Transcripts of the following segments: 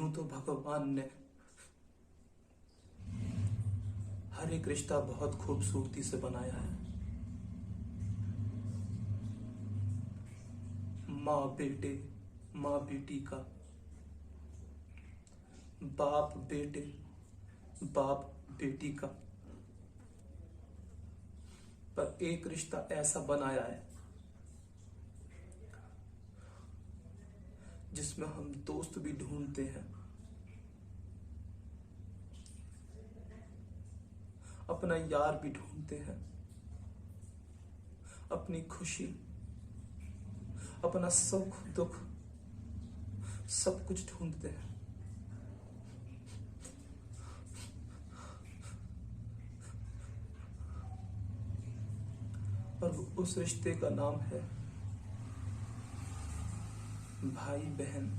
यूं तो भगवान ने हर एक रिश्ता बहुत खूबसूरती से बनाया है। माँ बेटे, माँ बेटी का, बाप बेटे, बाप बेटी का। पर एक रिश्ता ऐसा बनाया है जिसमें हम दोस्त भी ढूंढते हैं, अपना यार भी ढूंढते हैं, अपनी खुशी, अपना सुख दुख सब कुछ ढूंढते हैं। और उस रिश्ते का नाम है भाई बहन।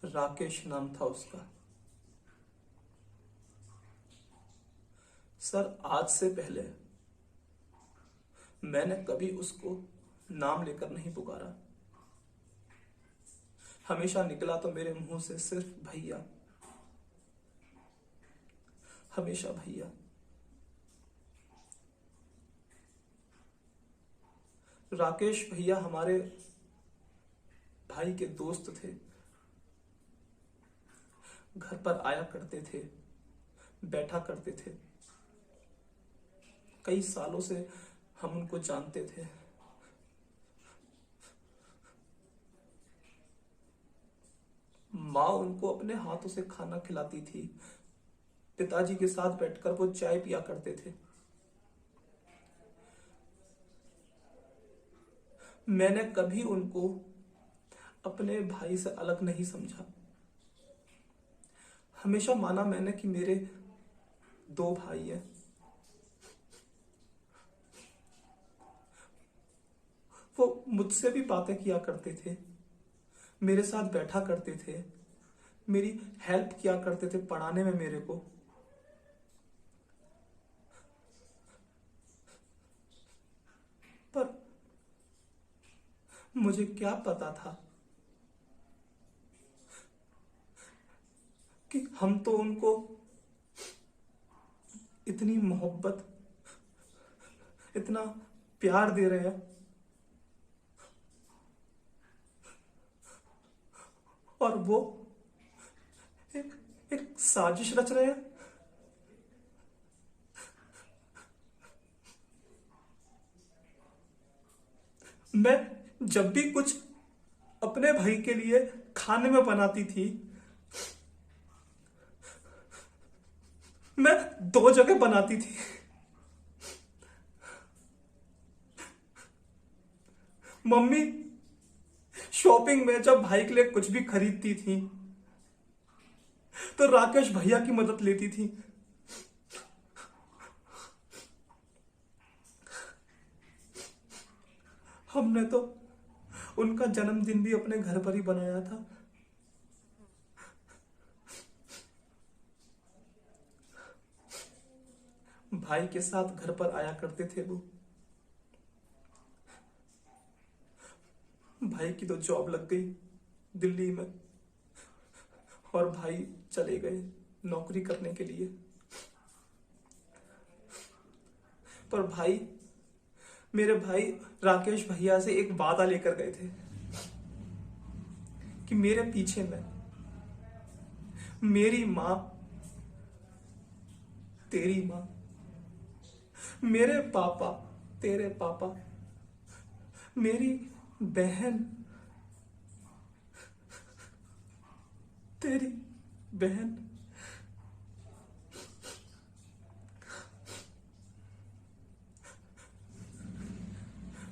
राकेश नाम था उसका। सर, आज से पहले मैंने कभी उसको नाम लेकर नहीं पुकारा। हमेशा निकला तो मेरे मुंह से सिर्फ भैया, हमेशा भैया। राकेश भैया हमारे भाई के दोस्त थे, घर पर आया करते थे, बैठा करते थे। कई सालों से हम उनको जानते थे। माँ उनको अपने हाथों से खाना खिलाती थी, पिताजी के साथ बैठकर वो चाय पिया करते थे। मैंने कभी उनको अपने भाई से अलग नहीं समझा। हमेशा माना मैंने कि मेरे दो भाई हैं। वो मुझसे भी बातें किया करते थे, मेरे साथ बैठा करते थे, मेरी हेल्प किया करते थे पढ़ाने में मेरे को। पर मुझे क्या पता था कि हम तो उनको इतनी मोहब्बत, इतना प्यार दे रहे हैं और वो एक साजिश रच रहे हैं। मैं जब भी कुछ अपने भाई के लिए खाने में बनाती थी, मैं दो जगह बनाती थी। मम्मी शॉपिंग में जब भाई के लिए कुछ भी खरीदती थी तो राकेश भैया की मदद लेती थी। हमने तो उनका जन्मदिन भी अपने घर पर ही बनाया था। भाई के साथ घर पर आया करते थे वो। भाई की तो जॉब लग गई दिल्ली में और भाई चले गए नौकरी करने के लिए। पर भाई, मेरे भाई राकेश भैया से एक वादा लेकर गए थे कि मेरे पीछे में मेरी मां, तेरी मां, मेरे पापा, तेरे पापा, मेरी बहन, तेरी बहन।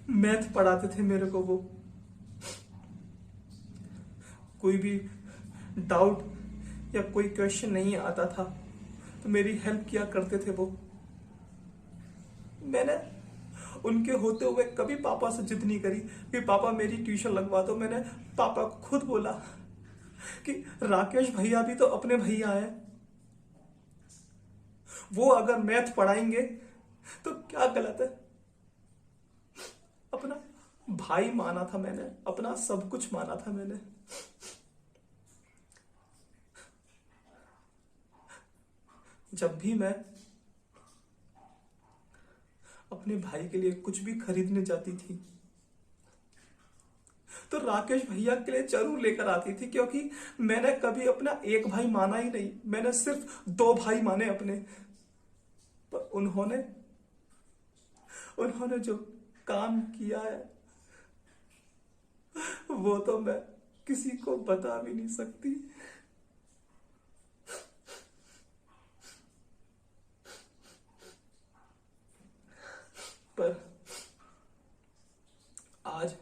मैथ पढ़ाते थे मेरे को वो। कोई भी डाउट या कोई क्वेश्चन नहीं आता था तो मेरी हेल्प किया करते थे वो। मैंने उनके होते हुए कभी पापा से जिद नहीं करी कि पापा मेरी ट्यूशन लगवा दो। मैंने पापा को खुद बोला कि राकेश भैया भी तो अपने भैया हैं, वो अगर मैथ पढ़ाएंगे तो क्या गलत है? अपना भाई माना था मैंने, अपना सब कुछ माना था मैंने। जब भी मैं अपने भाई के लिए कुछ भी खरीदने जाती थी तो राकेश भैया के लिए जरूर लेकर आती थी, क्योंकि मैंने कभी अपना एक भाई माना ही नहीं, मैंने सिर्फ दो भाई माने अपने। पर उन्होंने उन्होंने जो काम किया है वो तो मैं किसी को बता भी नहीं सकती। पर आज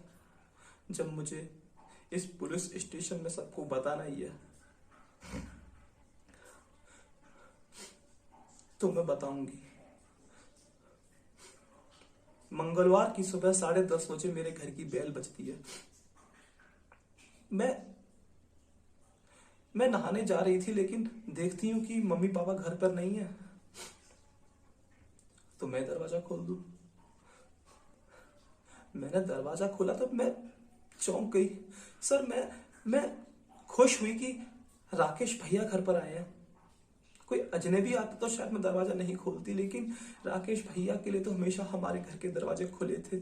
जब मुझे इस पुलिस स्टेशन में सबको बताना ही है तो मैं बताऊंगी। मंगलवार की सुबह 10:30 मेरे घर की बेल बजती है। मैं मैं नहाने जा रही थी, लेकिन देखती हूँ कि मम्मी पापा घर पर नहीं है, तो मैं दरवाजा खोल दूं। मैंने दरवाजा खोला तो मैं चौंक गई। सर, मैं खुश हुई कि राकेश भैया घर पर आए हैं। कोई अजनबी आता तो शायद मैं दरवाजा नहीं खोलती, लेकिन राकेश भैया के लिए तो हमेशा हमारे घर के दरवाजे खुले थे।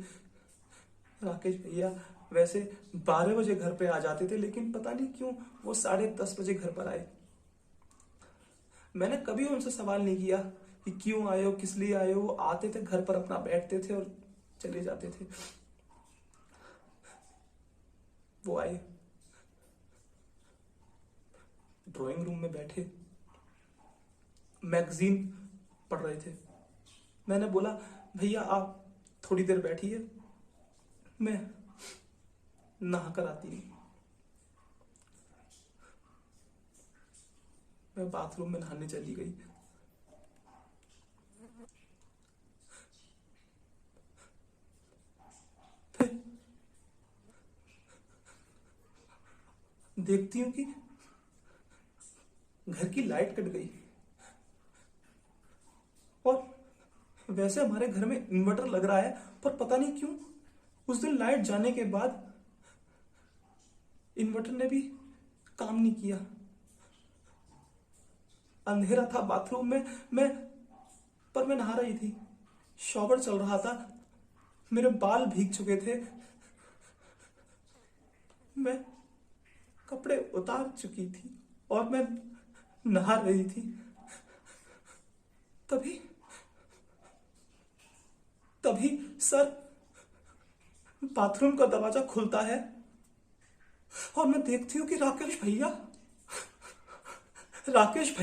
राकेश भैया वैसे 12 बजे घर पे आ जाते थे, लेकिन पता नहीं क्यों वो 10:30 घर पर आए। मैंने कभी उनसे सवाल नहीं किया कि क्यों आए हो, किस लिए आए हो। वो आते थे घर पर, अपना बैठते थे और चले जाते थे। वो आए, ड्राइंग रूम में बैठे, मैगजीन पढ़ रहे थे। मैंने बोला, भैया आप थोड़ी देर बैठिए, मैं नहा कर आती हूँ। मैं बाथरूम में नहाने चली गई। फिर देखती हूँ कि घर की लाइट कट गई। और वैसे हमारे घर में इन्वर्टर लग रहा है, पर पता नहीं क्यों उस दिन लाइट जाने के बाद इन्वर्टर ने भी काम नहीं किया। अंधेरा था बाथरूम में, मैं नहा रही थी, शॉवर चल रहा था, मेरे बाल भीग चुके थे, मैं कपड़े उतार चुकी थी और मैं नहा रही थी। तभी तभी सर, बाथरूम का दरवाजा खुलता है और मैं देखती हूँ कि राकेश भैया राकेश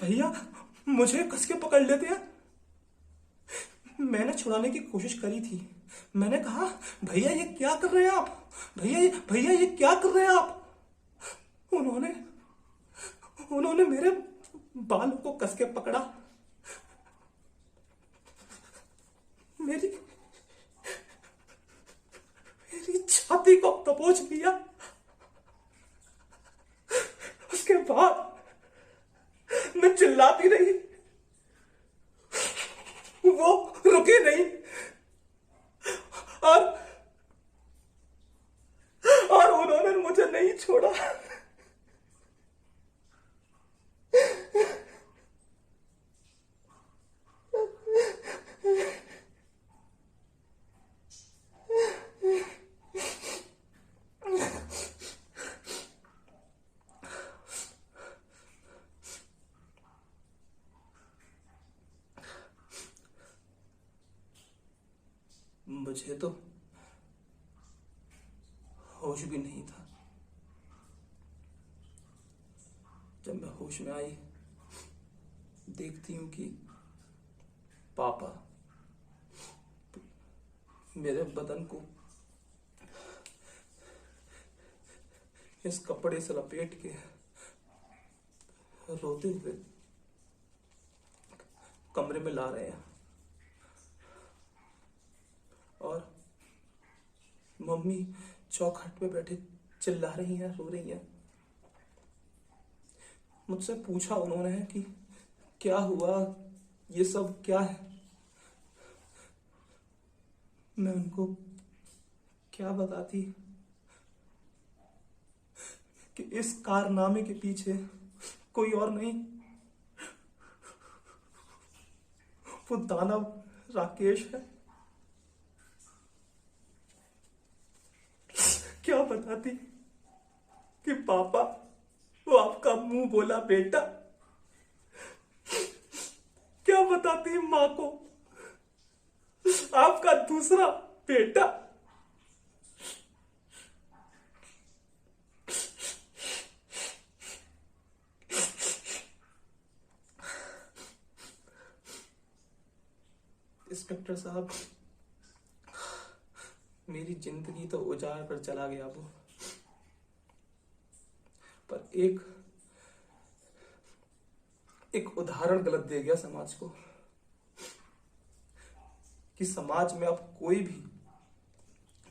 भैया मुझे कस के पकड़ लेते हैं। मैंने छुड़ाने की कोशिश करी थी। मैंने कहा, भैया ये क्या कर रहे हैं आप? भैया ये क्या कर रहे हैं आप? उन्होंने उन्होंने मेरे बालों को कस के पकड़ा, मेरी मेरी छाती को दबोच लिया। उसके बाद मैं चिल्लाती रही, वो रुके नहीं और उन्होंने मुझे नहीं छोड़ा। मुझे तो होश भी नहीं था। जब मैं होश में आई, देखती हूँ कि पापा मेरे बदन को इस कपड़े से लपेट के रोते हुए कमरे में ला रहे हैं और मम्मी चौखट पे बैठे चिल्ला रही हैं, रो रही हैं। मुझसे पूछा उन्होंने कि क्या हुआ, ये सब क्या है। मैं उनको क्या बताती कि इस कारनामे के पीछे कोई और नहीं, वो दानव राकेश है। क्या बताती कि पापा, वो आपका मुंह बोला बेटा। क्या बताती माँ को, आपका दूसरा बेटा। इंस्पेक्टर साहब, मेरी जिंदगी तो उजाड़ कर चला गया वो, पर एक उदाहरण गलत दे गया समाज को कि समाज में अब कोई भी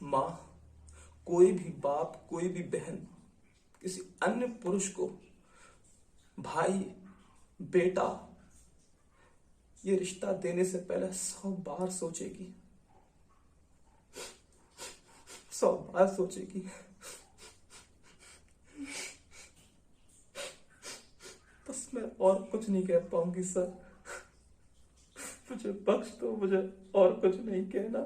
माँ, कोई भी बाप, कोई भी बहन किसी अन्य पुरुष को भाई, बेटा ये रिश्ता देने से पहले 100 बार सोचेगी, 100 बार सोचेगी। बस मैं और कुछ नहीं कह पाऊंगी सर, मुझे बख्श दो, मुझे और कुछ नहीं कहना।